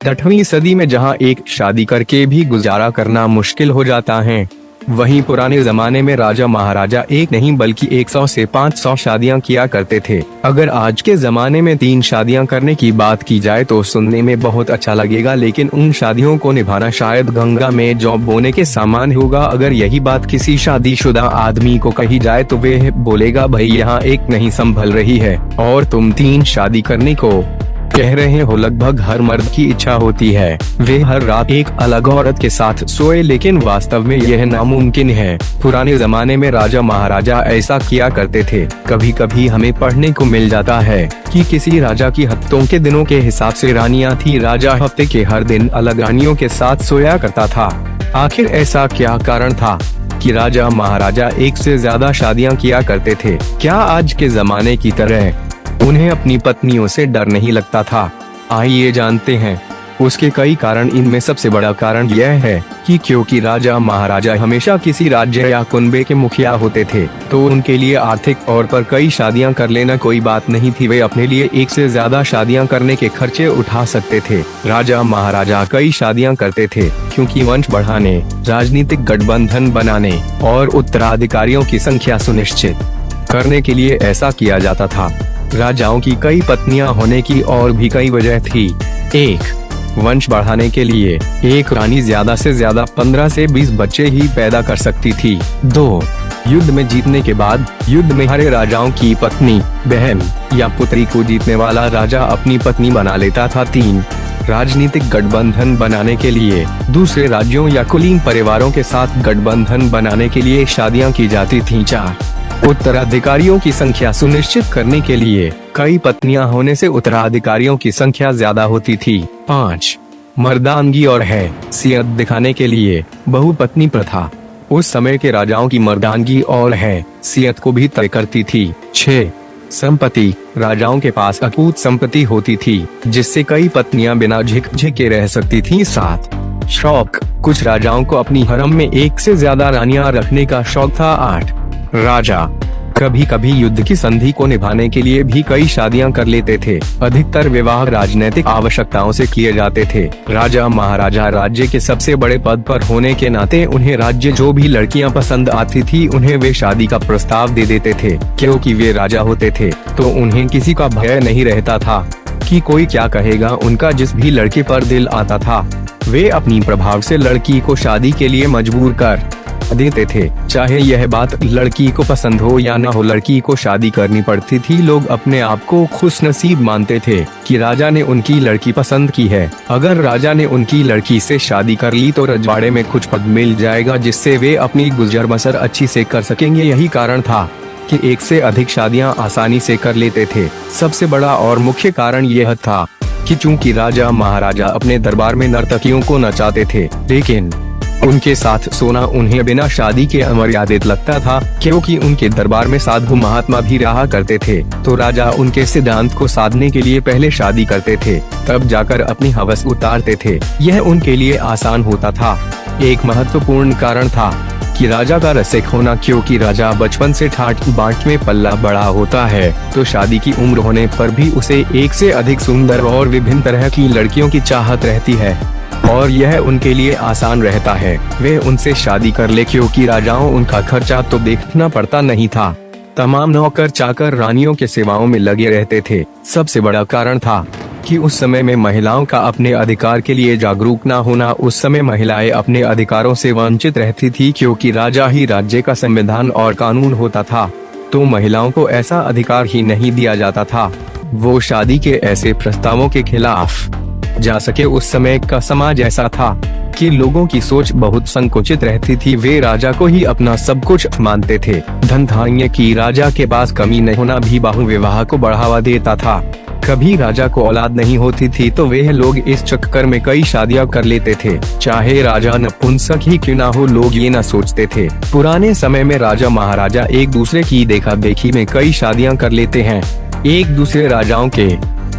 8वीं सदी में जहां एक शादी करके भी गुजारा करना मुश्किल हो जाता है, वहीं पुराने जमाने में राजा महाराजा एक नहीं बल्कि 100 से 500 शादियां किया करते थे। अगर आज के जमाने में 3 शादियां करने की बात की जाए तो सुनने में बहुत अच्छा लगेगा, लेकिन उन शादियों को निभाना शायद गंगा में जौ बोने के समान होगा। अगर यही बात किसी शादीशुदा आदमी को कही जाए तो वह बोलेगा, भाई यहाँ एक नहीं संभल रही है और तुम 3 शादी करने को कह रहे हो। लगभग हर मर्द की इच्छा होती है वे हर रात एक अलग औरत के साथ सोए, लेकिन वास्तव में यह नामुमकिन है। पुराने जमाने में राजा महाराजा ऐसा किया करते थे। कभी कभी हमें पढ़ने को मिल जाता है कि किसी राजा की हफ्तों के दिनों के हिसाब से रानियां थी। राजा हफ्ते के हर दिन अलग रानियों के साथ सोया करता था। आखिर ऐसा क्या कारण था कि राजा महाराजा एक से ज्यादा शादियां किया करते थे? क्या आज के जमाने की तरह उन्हें अपनी पत्नियों से डर नहीं लगता था? आइए जानते हैं उसके कई कारण। इनमें सबसे बड़ा कारण यह है कि क्योंकि राजा महाराजा हमेशा किसी राज्य या कुनबे के मुखिया होते थे, तो उनके लिए आर्थिक तौर पर कई शादियां कर लेना कोई बात नहीं थी। वे अपने लिए एक से ज्यादा शादियां करने के खर्चे उठा सकते थे। राजा महाराजा कई शादियां करते थे क्योंकि वंश बढ़ाने, राजनीतिक गठबंधन बनाने और उत्तराधिकारियों की संख्या सुनिश्चित करने के लिए ऐसा किया जाता था। राजाओं की कई पत्नियां होने की और भी कई वजह थी। 1. वंश बढ़ाने के लिए एक रानी ज्यादा से ज्यादा 15 से 20 बच्चे ही पैदा कर सकती थी। 2. युद्ध में जीतने के बाद युद्ध में हारे राजाओं की पत्नी, बहन या पुत्री को जीतने वाला राजा अपनी पत्नी बना लेता था। 3. राजनीतिक गठबंधन बनाने के लिए दूसरे राज्यों या कुलीन परिवारों के साथ गठबंधन बनाने के लिए शादियां की जाती थीं। 4. उत्तराधिकारियों की संख्या सुनिश्चित करने के लिए कई पत्नियां होने से उत्तराधिकारियों की संख्या ज्यादा होती थी। 5. मर्दानगी और हैसियत दिखाने के लिए बहुपत्नी प्रथा उस समय के राजाओं की मर्दानगी और हैसियत को भी तय करती थी। 6. संपत्ति, राजाओं के पास अकूत संपत्ति होती थी जिससे कई पत्नियां बिना झिझके रह सकती थीं। 7. शौक, कुछ राजाओं को अपनी हरम में एक से ज्यादा रानियां रखने का शौक था। 8. राजा कभी कभी युद्ध की संधि को निभाने के लिए भी कई शादियां कर लेते थे। अधिकतर विवाह राजनीतिक आवश्यकताओं से किए जाते थे। राजा महाराजा राज्य के सबसे बड़े पद पर होने के नाते उन्हें राज्य जो भी लड़कियां पसंद आती थी उन्हें वे शादी का प्रस्ताव दे देते थे। क्योंकि वे राजा होते थे तो उन्हें किसी का भय नहीं रहता था कि कोई क्या कहेगा। उनका जिस भी लड़के पर दिल आता था वे अपनी प्रभाव से लड़की को शादी के लिए मजबूर कर देते थे। चाहे यह बात लड़की को पसंद हो या न हो, लड़की को शादी करनी पड़ती थी। लोग अपने आप को खुशनसीब मानते थे कि राजा ने उनकी लड़की पसंद की है। अगर राजा ने उनकी लड़की से शादी कर ली तो रजवाड़े में कुछ पद मिल जाएगा जिससे वे अपनी गुजर बसर अच्छी से कर सकेंगे। यही कारण था कि एक से अधिक शादियां आसानी से कर लेते थे। सबसे बड़ा और मुख्य कारण यह था कि चूंकि राजा महाराजा अपने दरबार में नर्तकियों को नचाते थे, लेकिन उनके साथ सोना उन्हें बिना शादी के अमर्यादित लगता था। क्योंकि उनके दरबार में साधु महात्मा भी रहा करते थे, तो राजा उनके सिद्धांत को साधने के लिए पहले शादी करते थे, तब जाकर अपनी हवस उतारते थे। यह उनके लिए आसान होता था। एक महत्वपूर्ण कारण था कि राजा का रसिक होना। क्योंकि राजा बचपन से ठाट बाट में पल्ला बड़ा होता है, तो शादी की उम्र होने पर भी उसे एक से अधिक सुंदर और विभिन्न तरह की लड़कियों की चाहत रहती है और यह उनके लिए आसान रहता है वे उनसे शादी कर ले। क्योंकि राजाओं उनका खर्चा तो देखना पड़ता नहीं था। तमाम नौकर चाकर रानियों के सेवाओं में लगे रहते थे। सबसे बड़ा कारण था कि उस समय में महिलाओं का अपने अधिकार के लिए जागरूक न होना। उस समय महिलाएं अपने अधिकारों से वंचित रहती थी। क्योंकि राजा ही राज्य का संविधान और कानून होता था, तो महिलाओं को ऐसा अधिकार ही नहीं दिया जाता था वो शादी के ऐसे प्रस्तावों के खिलाफ जा सके। उस समय का समाज ऐसा था कि लोगों की सोच बहुत संकुचित रहती थी। वे राजा को ही अपना सब कुछ मानते थे। धन धान्य की राजा के पास कमी नहीं होना भी बाहु विवाह को बढ़ावा देता था। कभी राजा को औलाद नहीं होती थी तो वे लोग इस चक्कर में कई शादियां कर लेते थे, चाहे राजा नपुंसक ही क्यों ना हो। लोग ये न सोचते थे पुराने समय में राजा महाराजा एक दूसरे की देखा देखी में कई शादियां कर लेते हैं। एक दूसरे राजाओं के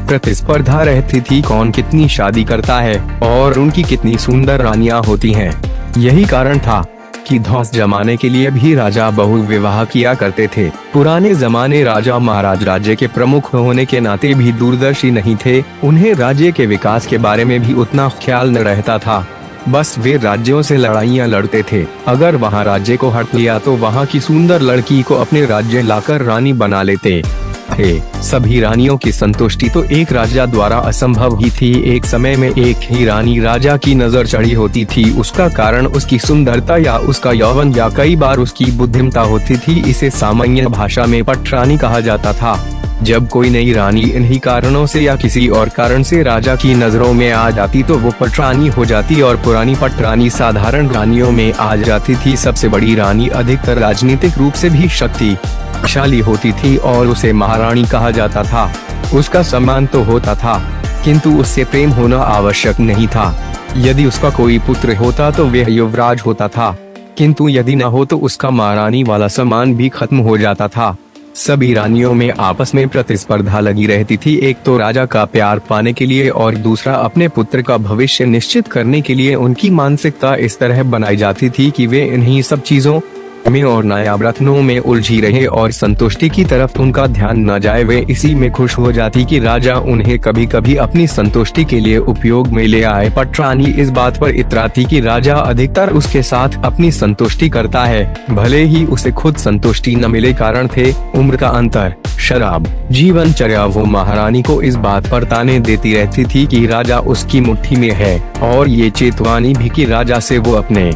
प्रतिस्पर्धा रहती थी कौन कितनी शादी करता है और उनकी कितनी सुंदर रानियां होती हैं। यही कारण था की धौंस जमाने के लिए भी राजा बहुविवाह किया करते थे। पुराने जमाने राजा महाराज राज्य के प्रमुख होने के नाते भी दूरदर्शी नहीं थे। उन्हें राज्य के विकास के बारे में भी उतना ख्याल न रहता था। बस वे राज्यों से लड़ाइयाँ लड़ते थे। अगर वहाँ राज्य को हट लिया तो वहाँ की सुंदर लड़की को अपने राज्य लाकर रानी बना लेते थे। सभी रानियों की संतुष्टि तो एक राजा द्वारा असंभव ही थी। एक समय में एक ही रानी राजा की नजर चढ़ी होती थी। उसका कारण उसकी सुंदरता या उसका यौवन या कई बार उसकी बुद्धिमत्ता होती थी। इसे सामान्य भाषा में पटरानी कहा जाता था। जब कोई नई रानी इन्हीं कारणों से या किसी और कारण से राजा की नजरों में आ जाती तो वो पटरानी हो जाती और पुरानी पटरानी साधारण रानियों में आ जाती थी। सबसे बड़ी रानी अधिकतर राजनीतिक रूप से भी शक्तिशाली होती थी और उसे महारानी कहा जाता था। उसका सम्मान तो होता था, किंतु उससे प्रेम होना आवश्यक नहीं था। यदि उसका कोई पुत्र होता तो वह युवराज होता था, किंतु यदि न हो तो उसका महारानी वाला सम्मान भी खत्म हो जाता था। सभी रानियों में आपस में प्रतिस्पर्धा लगी रहती थी। एक तो राजा का प्यार पाने के लिए और दूसरा अपने पुत्र का भविष्य निश्चित करने के लिए। उनकी मानसिकता इस तरह बनाई जाती थी कि वे इन्हीं सब चीजों में और नायाब रत्नों में उलझी रहे और संतुष्टि की तरफ उनका ध्यान न जाए। वे इसी में खुश हो जाती कि राजा उन्हें कभी कभी अपनी संतुष्टि के लिए उपयोग में ले आए। पटरानी इस बात पर इतराती कि राजा अधिकतर उसके साथ अपनी संतुष्टि करता है, भले ही उसे खुद संतुष्टि न मिले। कारण थे उम्र का अंतर, शराब, जीवनचर्या। वो महारानी को इस बात पर ताने देती रहती थी कि राजा उसकी मुट्ठी में है और ये चेतवानी भी कि राजा से वो अपने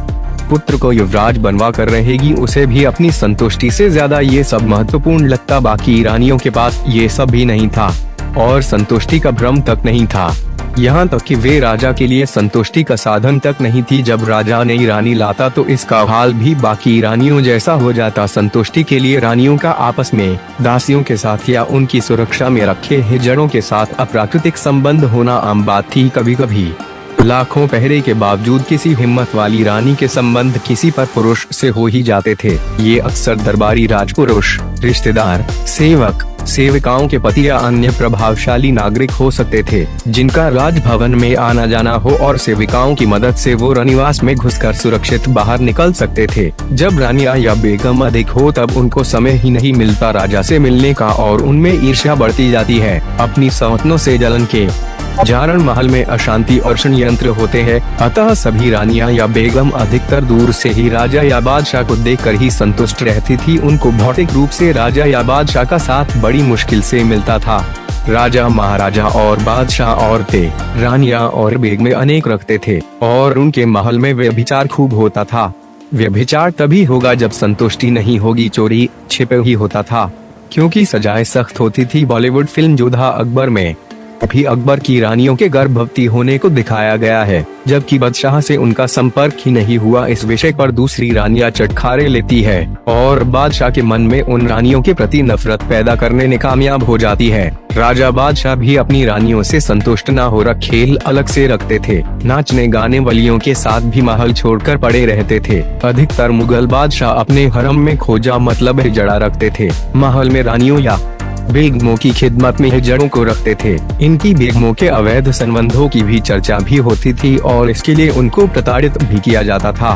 पुत्र को युवराज बनवा कर रहेगी। उसे भी अपनी संतुष्टि से ज्यादा ये सब महत्वपूर्ण लगता। बाकी रानियों के पास ये सब भी नहीं था और संतुष्टि का भ्रम तक नहीं था। यहाँ तक कि वे राजा के लिए संतुष्टि का साधन तक नहीं थी। जब राजा नई रानी लाता तो इसका हाल भी बाकी रानियों जैसा हो जाता। संतुष्टि के लिए रानियों का आपस में दासियों के साथ या उनकी सुरक्षा में रखे हिजड़ों के साथ अप्राकृतिक संबंध होना आम बात थी। कभी कभी लाखों पहरे के बावजूद किसी हिम्मत वाली रानी के संबंध किसी पर पुरुष से हो ही जाते थे। ये अक्सर दरबारी राजपुरुष, रिश्तेदार, सेवक, सेविकाओं के पति या अन्य प्रभावशाली नागरिक हो सकते थे, जिनका राजभवन में आना जाना हो और सेविकाओं की मदद से वो रनिवास में घुसकर सुरक्षित बाहर निकल सकते थे। जब रानियां या बेगम अधिक हो तब उनको समय ही नहीं मिलता राजा से मिलने का और उनमें ईर्ष्या बढ़ती जाती है। अपनी सौतनों से जलन के कारण महल में अशांति और षड्यंत्र होते हैं। अतः सभी रानियां या बेगम अधिकतर दूर से ही राजा या बादशाह को देखकर ही संतुष्ट रहती थी। उनको भौतिक रूप से राजा या बादशाह का साथ बड़ी मुश्किल से मिलता था। राजा, महाराजा और बादशाह औरतें, रानियां और बेगमें अनेक रखते थे और उनके महल में व्यभिचार खूब होता था। व्यभिचार तभी होगा जब संतुष्टि नहीं होगी। चोरी छिपे ही होता था, क्योंकि सजाएं सख्त होती थी। बॉलीवुड फिल्म योद्धा अकबर में भी अकबर की रानियों के गर्भवती होने को दिखाया गया है, जबकि बादशाह से उनका संपर्क ही नहीं हुआ। इस विषय पर दूसरी रानियां चटखारे लेती है और बादशाह के मन में उन रानियों के प्रति नफरत पैदा करने में कामयाब हो जाती है। राजा बादशाह भी अपनी रानियों से संतुष्ट न हो खेल अलग से रखते थे। नाचने गाने वालियों के साथ भी महल छोड़कर पड़े रहते थे। अधिकतर मुगल बादशाह अपने हरम में खोजा मतलब हिजड़ा रखते थे। महल में रानियों या बेगमों की खिदमत में हिजड़ों को रखते थे। इनकी बेगमों के अवैध संबंधों की भी चर्चा भी होती थी और इसके लिए उनको प्रताड़ित भी किया जाता था।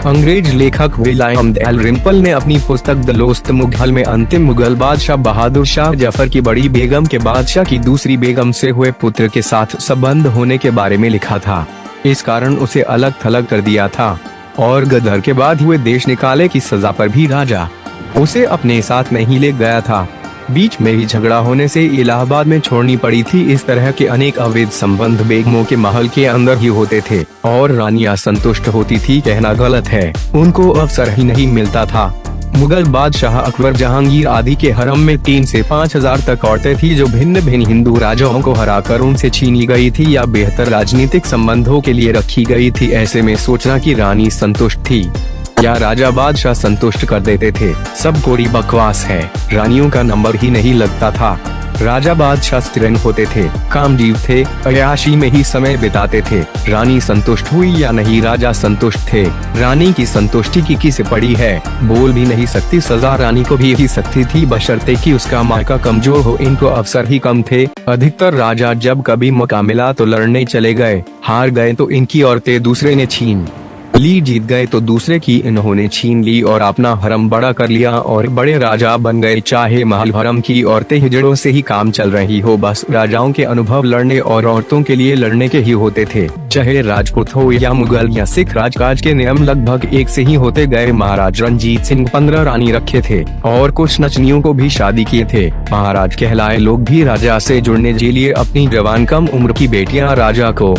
अंग्रेज लेखक विलियम डैलरिम्पल ने अपनी पुस्तक द लोस्ट मुगल में अंतिम मुगल बादशाह बहादुर शाह जफर की बड़ी बेगम के बादशाह की दूसरी बेगम से हुए पुत्र के साथ संबंध होने के बारे में लिखा था। इस कारण उसे अलग थलग कर दिया था और गदर के बाद हुए देश निकाले की सजा पर भी राजा उसे अपने साथ नहीं ले गया था। बीच में ही झगड़ा होने से इलाहाबाद में छोड़नी पड़ी थी। इस तरह के अनेक अवैध संबंध बेगमों के महल के अंदर ही होते थे और रानियां संतुष्ट होती थी कहना गलत है, उनको अवसर ही नहीं मिलता था। मुगल बादशाह अकबर, जहांगीर आदि के हरम में 3 से 5,000 तक औरतें थी जो भिन्न भिन्न हिंदू राजाओं को हराकर उनसे छीनी गई थी या बेहतर राजनीतिक संबंधों के लिए रखी गई थी। ऐसे में सोचना कि रानी संतुष्ट थी या राजा बादशाह संतुष्ट कर देते थे, सब कोरी बकवास है। रानियों का नंबर ही नहीं लगता था। राजा बादशाह स्थिर होते थे, कामजीव थे, अय्याशी में ही समय बिताते थे। रानी संतुष्ट हुई या नहीं, राजा संतुष्ट थे। रानी की संतुष्टि की किसे पड़ी है, बोल भी नहीं सकती। सजा रानी को भी ही सकती थी बशर्ते कि उसका मायका कमजोर हो। इनको अवसर ही कम थे। अधिकतर राजा जब कभी मौका मिला तो लड़ने चले गए, हार गए तो इनकी औरतें दूसरे ने छीन ली जीत गए तो दूसरे की इन्होंने छीन ली और अपना हरम बड़ा कर लिया और बड़े राजा बन गए। चाहे महल हरम की औरतें हिजड़ों से ही काम चल रही हो, बस राजाओं के अनुभव लड़ने और औरतों के लिए लड़ने के ही होते थे। चाहे राजपूत हो या मुगल या सिख, राजकाज के नियम लगभग एक से ही होते गए। महाराज रंजीत सिंह 15 रानी रखे थे और कुछ नचनियों को भी शादी किए थे। महाराज कहलाए लोग भी राजा से जुड़ने के लिए अपनी जवान कम उम्र की बेटियां राजा को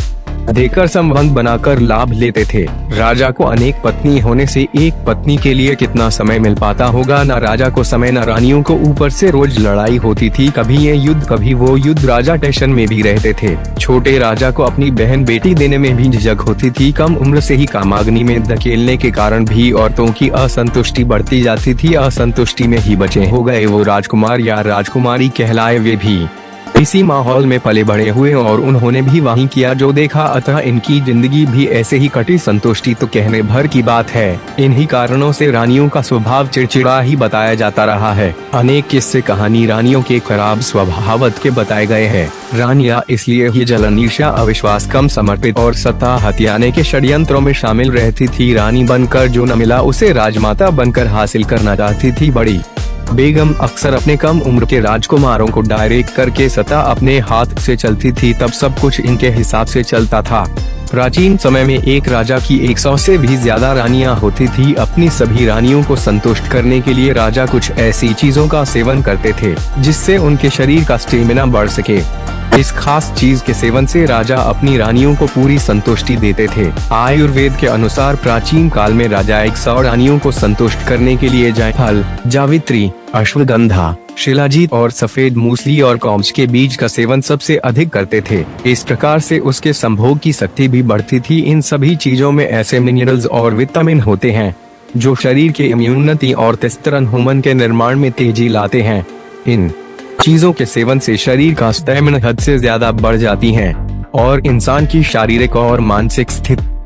देकर संबंध बनाकर लाभ लेते थे। राजा को अनेक पत्नी होने से एक पत्नी के लिए कितना समय मिल पाता होगा। न राजा को समय न रानियों को, ऊपर से रोज लड़ाई होती थी, कभी ये युद्ध कभी वो युद्ध। राजा टेंशन में भी रहते थे। छोटे राजा को अपनी बहन बेटी देने में भी झिझक होती थी। कम उम्र से ही कामाग्नि में धकेलने के कारण भी औरतों की असंतुष्टि बढ़ती जाती थी। असंतुष्टि में ही बचे हो गए वो राजकुमार या राजकुमारी कहलाए। वे भी इसी माहौल में पले बड़े हुए और उन्होंने भी वही किया जो देखा, अतः इनकी जिंदगी भी ऐसे ही कटी। संतुष्टि तो कहने भर की बात है। इन्हीं कारणों से रानियों का स्वभाव चिड़चिड़ा ही बताया जाता रहा है। अनेक किस्से कहानी रानियों के खराब स्वभाव के बताए गए हैं। रानियां इसलिए ही जलन, ईर्ष्या, अविश्वास, कम समर्पित और सत्ता हथियाने के षड्यंत्रों में शामिल रहती थी। रानी बनकर जो न मिला उसे राजमाता बनकर हासिल करना चाहती थी। बड़ी बेगम अक्सर अपने कम उम्र के राजकुमारों को डायरेक्ट करके सत्ता अपने हाथ से चलती थी। तब सब कुछ इनके हिसाब से चलता था। प्राचीन समय में एक राजा की 100 से भी ज्यादा रानियां होती थी। अपनी सभी रानियों को संतुष्ट करने के लिए राजा कुछ ऐसी चीजों का सेवन करते थे जिससे उनके शरीर का स्टेमिना बढ़ सके। इस खास चीज के सेवन से राजा अपनी रानियों को पूरी संतुष्टि देते थे। आयुर्वेद के अनुसार प्राचीन काल में राजा 100 रानियों को संतुष्ट करने के लिए जायफल, जावित्री, अश्वगंधा, शिलाजीत और सफेद मूसली और कॉम्स के बीज का सेवन सबसे अधिक करते थे। इस प्रकार से उसके संभोग की शक्ति भी बढ़ती थी। इन सभी चीजों में ऐसे मिनरल्स और विटामिन होते हैं जो शरीर के इम्यूनिटी और तेस्तेरोन हार्मोन के निर्माण में तेजी लाते हैं। इन चीजों के सेवन से शरीर का स्टेमिना हद से ज्यादा बढ़ जाती है और इंसान की शारीरिक और मानसिक स्थिति